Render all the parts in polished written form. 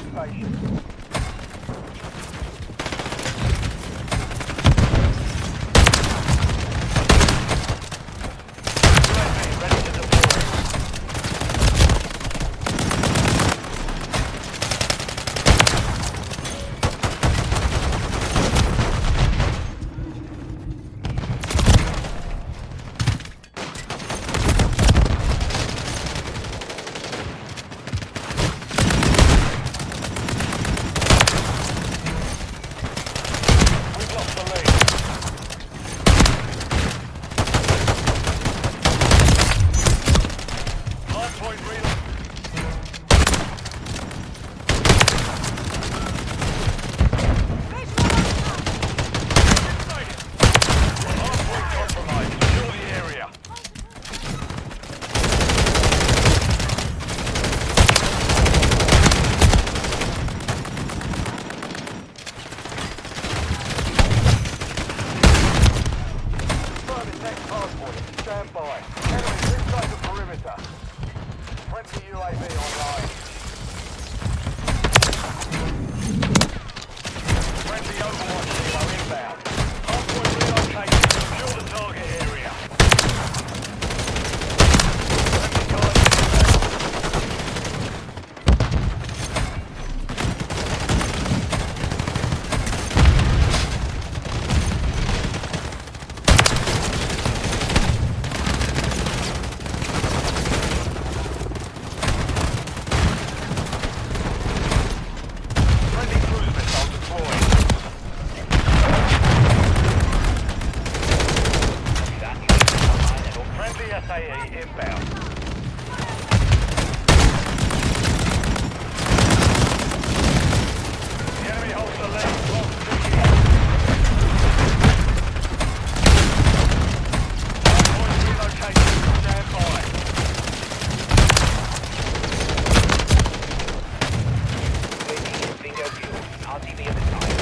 occupation. Stand by. Enemies inside the perimeter. Friendly UAV online. Friendly Overwatch Kilo inbound. Hardpoint relocated. Secure the target area. Friendly guardian SAE inbound. The enemy holds the lead. Block hardpoint relocated. Stand by. Bingo fuel. RTV at the time.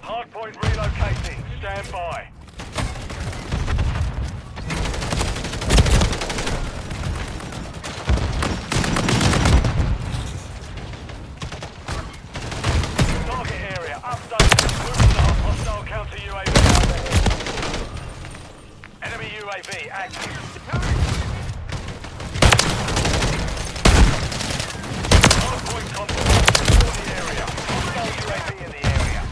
Hardpoint relocating. Stand by. Target area updated. Move to the hostile counter UAV overhead. Enemy UAV active. Hardpoint compromised. Secure the area. Hostile UAV in the area.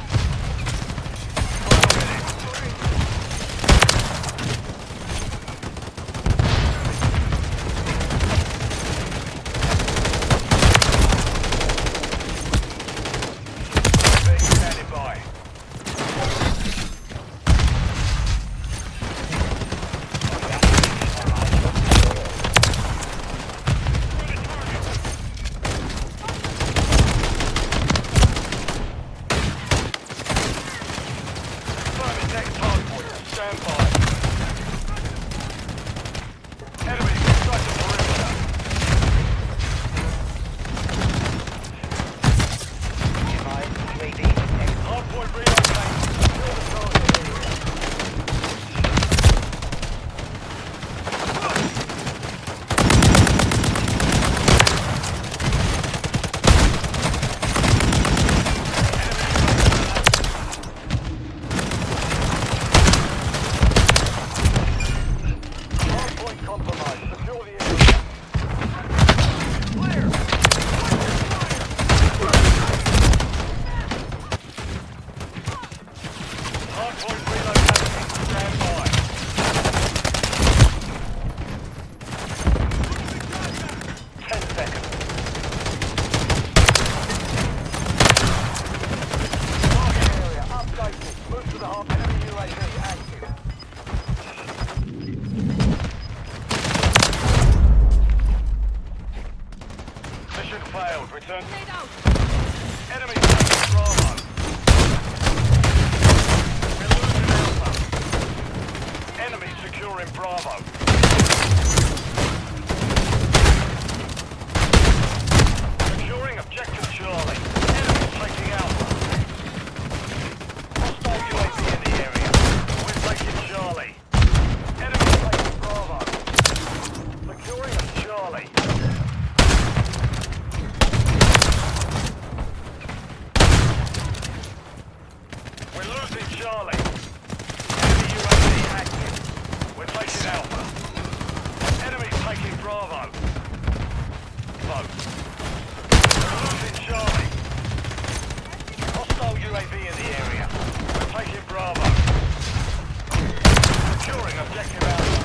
Stand by. Enemy inside the perimeter. Hardpoint relocated. Secure the target area. Compromised. Secure the area. Clear. Hardpoint relocating. Stand by. Ten seconds. Target area updated. Move to the hard enemy UAV active. Mission failed. Return. Enemy taking Bravo. We're losing Alpha. Enemy securing Bravo. objective Alpha.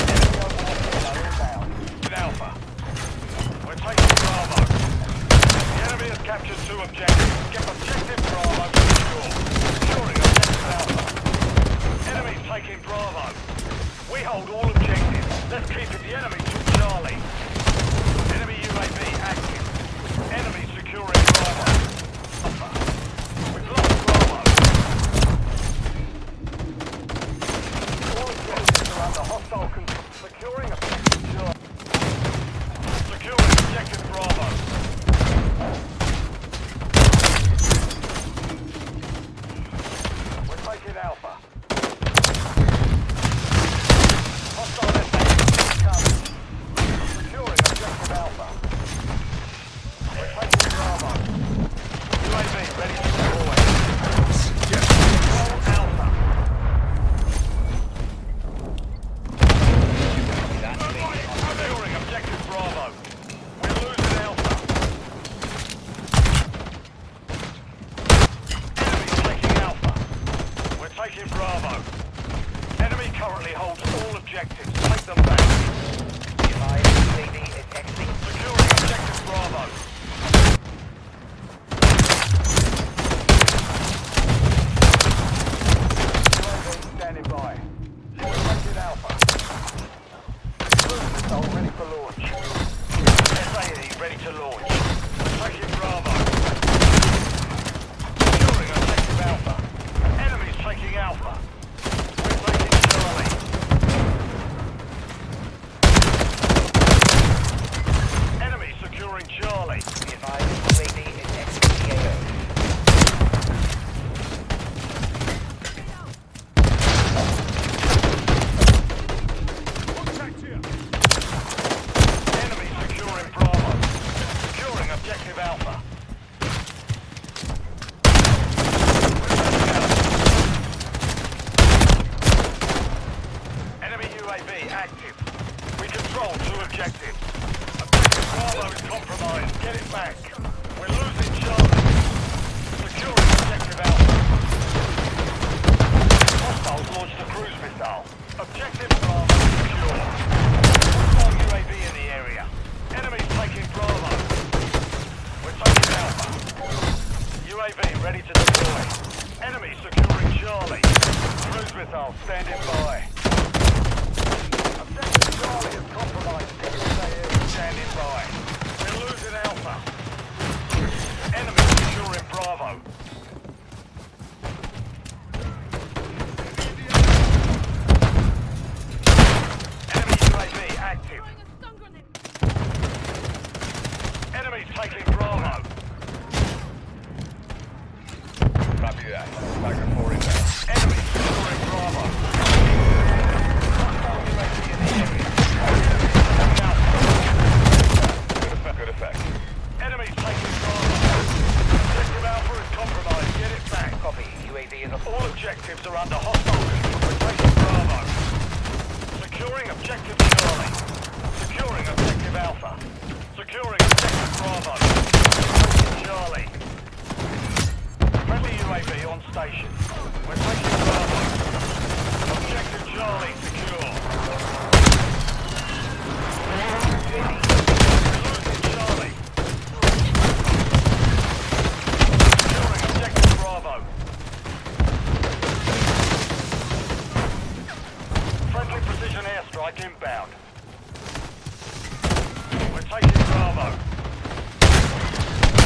Enemy overwatch helo inbound. With Alpha. We're taking Bravo. The enemy has captured 2 objectives. Get objective Bravo secure. Securing objective Alpha. Enemy's taking Bravo. We hold all objectives. Let's keep it. The enemy took Charlie. Enemy UAV active. Enemy securing Bravo. Alpha. We've lost Bravo. All objectives are under hostile control. Securing objective Charlie. Securing objective Bravo. We're taking Alpha. Hostile SS coverage. Securing objective Alpha. We're taking Bravo. UAV ready to deploy. Control Alpha. Securing objective Bravo. We're losing Alpha. Enemy taking Alpha. We're taking Bravo. Enemy currently holds all objectives. Take them back. Securing objective Bravo. UAV standing by. We're taking Alpha. Cruise missile ready for launch. SAE ready to launch. Taking Bravo. Securing objective Alpha. Enemy's taking Alpha. We're taking Charlie. Enemy securing Charlie. Enemy securing Bravo. Securing objective Alpha. Enemy UAV active. We control 2 objectives. Objective Bravo is compromised. Get it back. We're losing Charlie. Securing objective Alpha. Hostiles launched a cruise missile. Objective Bravo secure. Hostile UAV in the area. Enemy's taking Bravo. We're taking Alpha. UAV ready to deploy. Enemy securing Charlie. Cruise missile standing by. Objective Charlie is compromised. Standing by. We're losing Alpha. Enemy securing Bravo. Enemy UAV active. Enemy's taking Bravo. Copy that. Tiger 4 inbound. Enemy securing Bravo. Hostile UAV in the area. Good effect. Enemy's taking Bravo. Objective Alpha is compromised. Get it back. Copy. UAV is All objectives are under hostile control. We're taking Bravo. Securing objective Charlie. Securing objective Alpha. Securing objective Bravo. Taking Charlie. Friendly UAV on station. We're taking Bravo. Objective Charlie secure. We're losing Charlie. Securing objective Bravo. Friendly precision airstrike inbound. We're taking Bravo.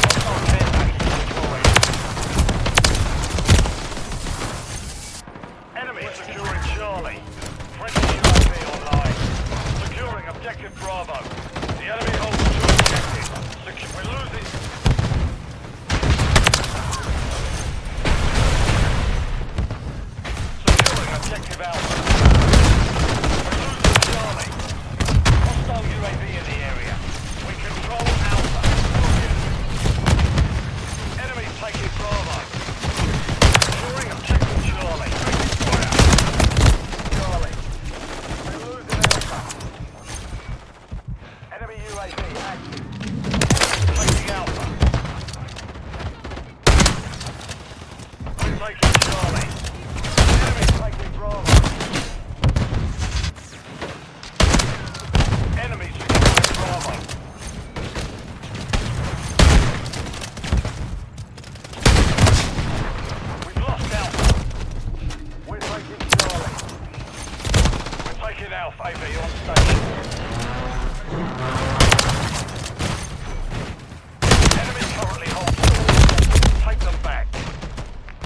Hostile care package deployed. Enemy securing Charlie. Taking Alpha. AV on station.